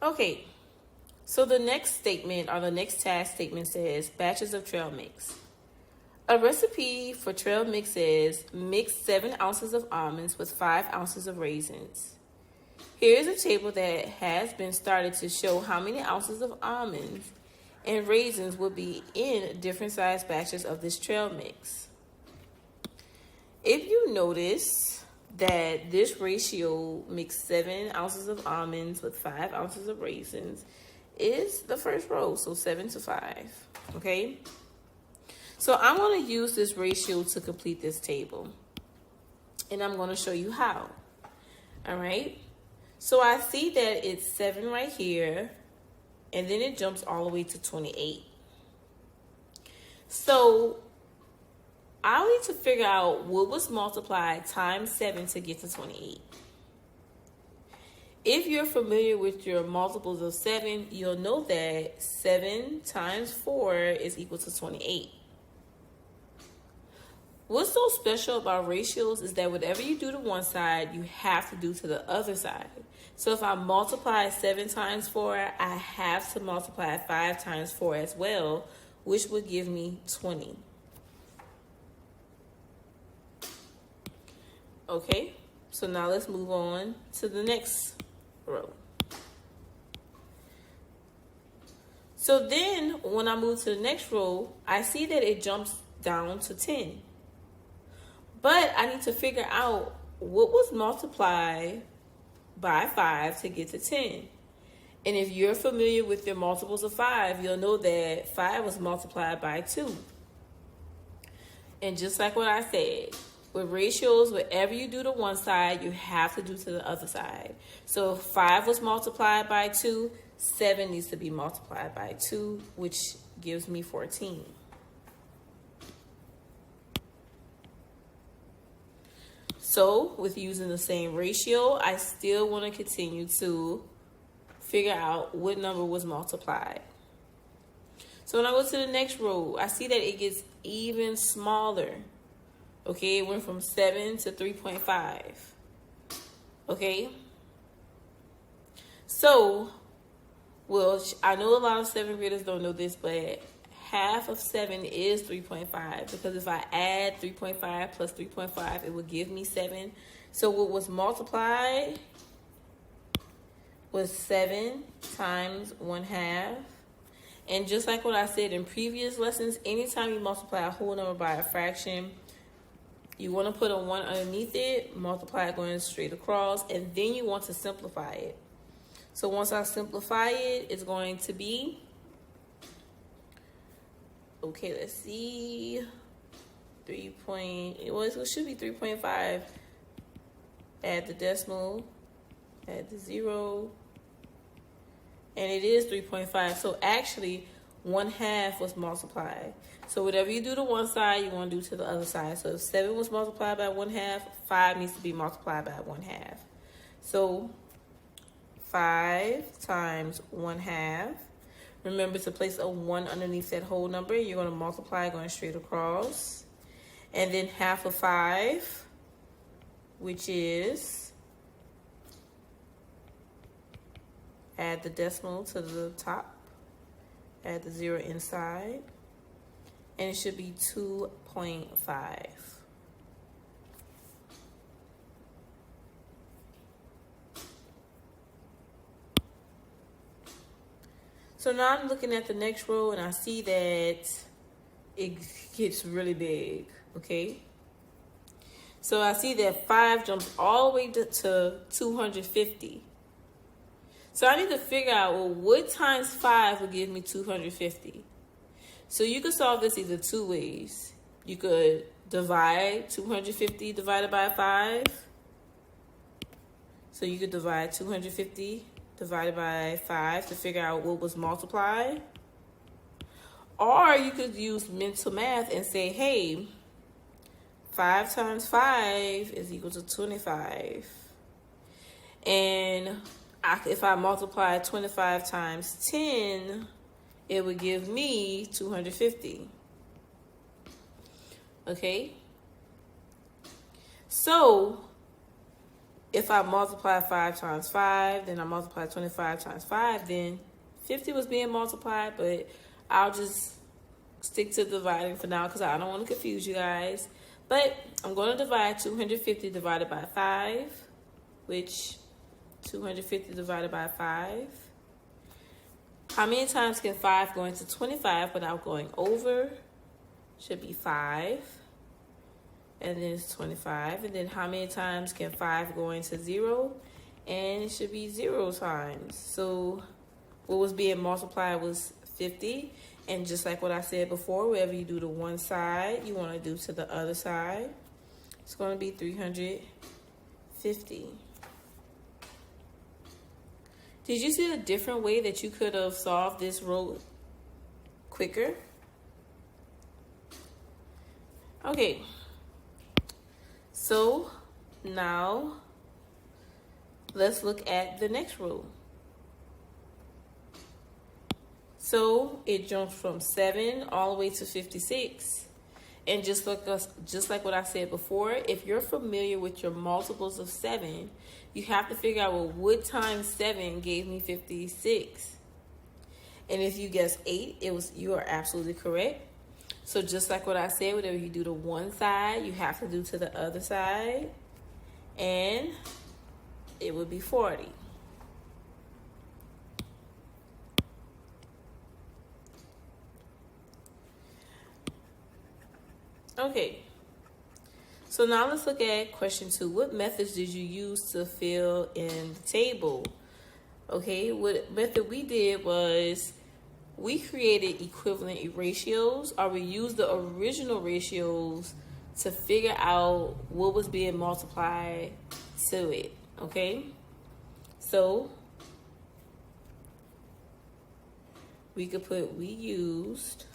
Okay, so the next statement or the next task statement says batches of trail mix. A recipe for trail mix is mix 7 ounces of almonds with 5 ounces of raisins. Here is a table that has been started to show how many ounces of almonds and raisins will be in different size batches of this trail mix. If you notice that this ratio, mix 7 ounces of almonds with 5 ounces of raisins, is the first row, so 7 to 5, okay? So I'm going to use this ratio to complete this table, and I'm going to show you how, all right? So I see that it's 7 right here, and then it jumps all the way to 28. So I'll need to figure out what was multiplied times 7 to get to 28. If you're familiar with your multiples of 7, you'll know that 7 times 4 is equal to 28. What's so special about ratios is that whatever you do to one side, you have to do to the other side. So if I multiply 7 times 4, I have to multiply 5 times 4 as well, which would give me 20. Okay, so now let's move on to the next row. So then when I move to the next row, I see that it jumps down to 10. But I need to figure out what was multiplied by 5 to get to 10. And if you're familiar with your multiples of 5, you'll know that 5 was multiplied by 2. And just like what I said, with ratios, whatever you do to one side, you have to do to the other side. So if 5 was multiplied by 2, 7 needs to be multiplied by 2, which gives me 14. So with using the same ratio, I still want to continue to figure out what number was multiplied. So when I go to the next row, I see that it gets even smaller. Okay, it went from 7 to 3.5. Okay. So, well, I know a lot of 7th graders don't know this, but half of 7 is 3.5, because if I add 3.5 plus 3.5, it would give me 7. So what was multiplied was 7 times 1/2. And just like what I said in previous lessons, anytime you multiply a whole number by a fraction, you want to put a 1 underneath it, multiply it going straight across, and then you want to simplify it. So once I simplify it, it's going to be, okay, let's see, it should be 3.5. Add the decimal, add the 0, and it is 3.5. So actually, 1/2 was multiplied. So whatever you do to one side, you want to do to the other side. So if 7 was multiplied by 1/2, 5 needs to be multiplied by 1/2. So 5 times 1/2. Remember to place a 1 underneath that whole number. You're going to multiply going straight across. And then half of 5, which is, add the decimal to the top, add the 0 inside, and it should be 2.5. So now I'm looking at the next row and I see that it gets really big, okay? So I see that 5 jumps all the way to 250. So I need to figure out, well, what times 5 would give me 250? So you could solve this either 2 ways. You could divide 250 divided by 5. So you could divide 250 divided by 5 to figure out what was multiplied. Or you could use mental math and say, hey, 5 times 5 is equal to 25. And if I multiply 25 times 10, it would give me 250. Okay? So if I multiply 5 times 5, then I multiply 25 times 5, then 50 was being multiplied, but I'll just stick to dividing for now because I don't want to confuse you guys. But I'm going to divide 250 divided by 5, which 250 divided by 5. How many times can 5 go into 25 without going over? Should be 5. And then it's 25. And then how many times can 5 go into 0? And it should be 0 times. So what was being multiplied was 50. And just like what I said before, wherever you do to one side, you want to do to the other side. It's going to be 350. Did you see a different way that you could have solved this row quicker? Okay. So now let's look at the next row. So it jumps from 7 all the way to 56. And just like what I said before, if you're familiar with your multiples of 7, you have to figure out, well, what times 7 gave me 56? And if you guess 8, you are absolutely correct. So just like what I said, whatever you do to one side, you have to do to the other side. And it would be 40. Okay, so now let's look at question 2. What methods did you use to fill in the table? Okay, what method we did was we created equivalent ratios, or we used the original ratios to figure out what was being multiplied to it. Okay, so we could put we used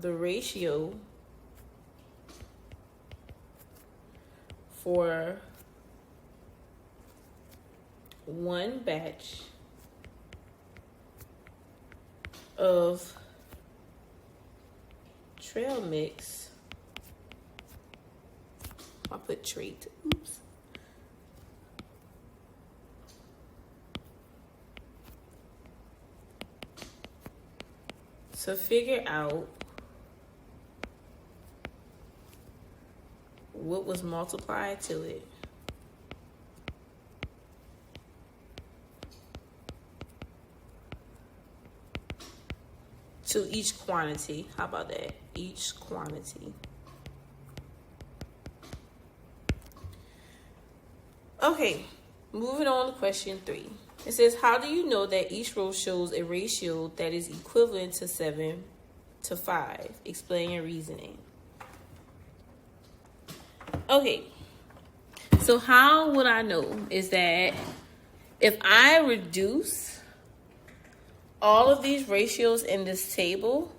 the ratio for one batch of trail mix. I'll put trait. Oops. To figure out what was multiplied to it. To each quantity. How about that? Each quantity. Okay, moving on to question 3. It says, how do you know that each row shows a ratio that is equivalent to 7 to 5? Explain your reasoning. Okay, so how would I know is that if I reduce all of these ratios in this table,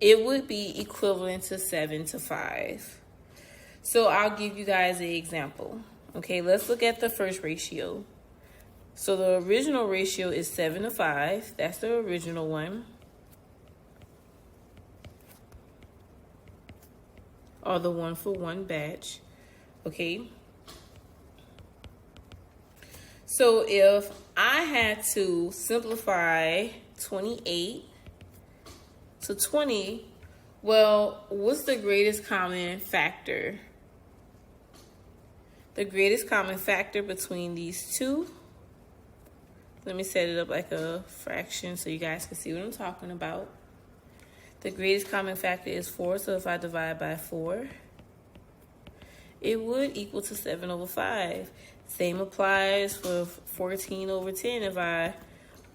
it would be equivalent to 7 to 5. So I'll give you guys an example. Okay, let's look at the first ratio. So the original ratio is 7 to 5. That's the original one. Or the one for one batch. Okay. So if I had to simplify 28 to 20, well, what's the greatest common factor? The greatest common factor between these two, let me set it up like a fraction so you guys can see what I'm talking about. The greatest common factor is 4, so if I divide by 4, it would equal to 7 over 5. Same applies for 14 over 10. If I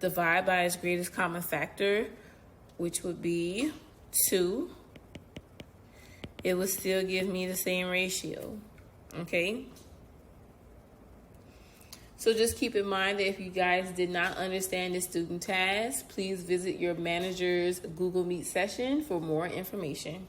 divide by its greatest common factor, which would be 2, it would still give me the same ratio. Okay? So just keep in mind that if you guys did not understand this student task, please visit your manager's Google Meet session for more information.